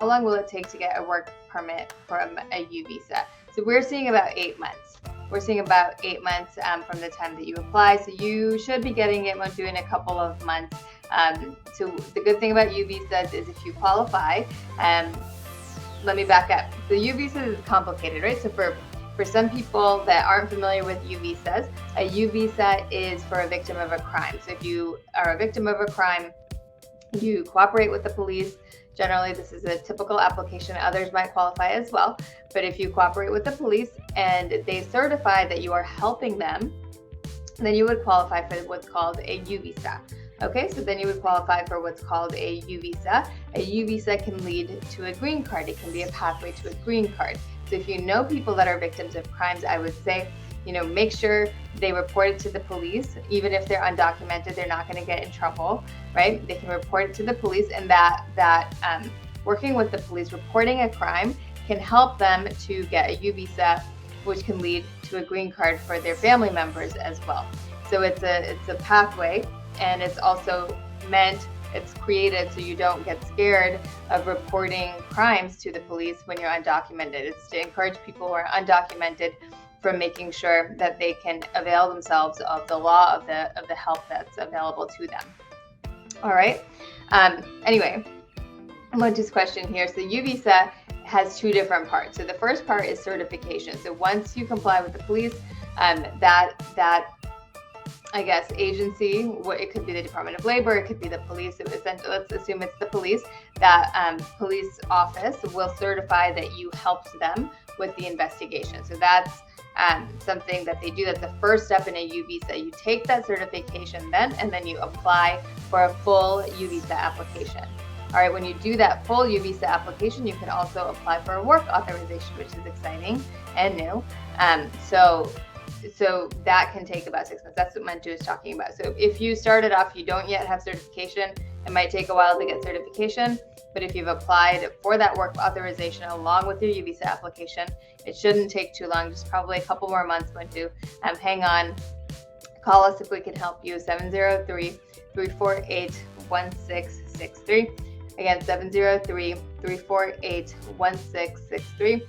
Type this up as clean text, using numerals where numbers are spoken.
how long will it take to get a work permit from a U visa? So we're seeing about 8 months. We're seeing about 8 months from the time that you apply. So you should be getting it within a couple of months. So the good thing about U visas is if you qualify, let me back up. The U visa is complicated, right? So for some people that aren't familiar with U visas, a U visa is for a victim of a crime. So if you are a victim of a crime, you cooperate with the police. Generally, this is a typical application. Others might qualify as well. But if you cooperate with the police and they certify that you are helping them, then you would qualify for what's called a U visa. Okay, so then you would qualify for what's called a U visa. A U visa can lead to a green card. It can be a pathway to a green card. So if you know people that are victims of crimes, I would say, make sure they report it to the police. Even if they're undocumented, they're not going to get in trouble, right? They can report it to the police, and that working with the police, reporting a crime can help them to get a U visa, which can lead to a green card for their family members as well. So it's a pathway, and it's also it's created so you don't get scared of reporting crimes to the police when you're undocumented. It's to encourage people who are undocumented from making sure that they can avail themselves of the law, of the help that's available to them. All right. Anyway, I'm on to this question here. So U visa has two different parts. So the first part is certification. So once you comply with the police, that I guess agency, it could be the Department of Labor, it could be the police. Essentially, let's assume it's the police. That police office will certify that you helped them with the investigation. So that's something that they do. That's the first step in a U visa. You take that certification and then you apply for a full U visa application. All right, when you do that full U visa application, you can also apply for a work authorization, which is exciting and new. So that can take about 6 months. That's what Manju is talking about. So if you started off, you don't yet have certification, it might take a while to get certification. But if you've applied for that work authorization along with your U visa application, it shouldn't take too long, just probably a couple more months. Manju, hang on. Call us if we can help you. 703-348-1663. Again, 703-348-1663.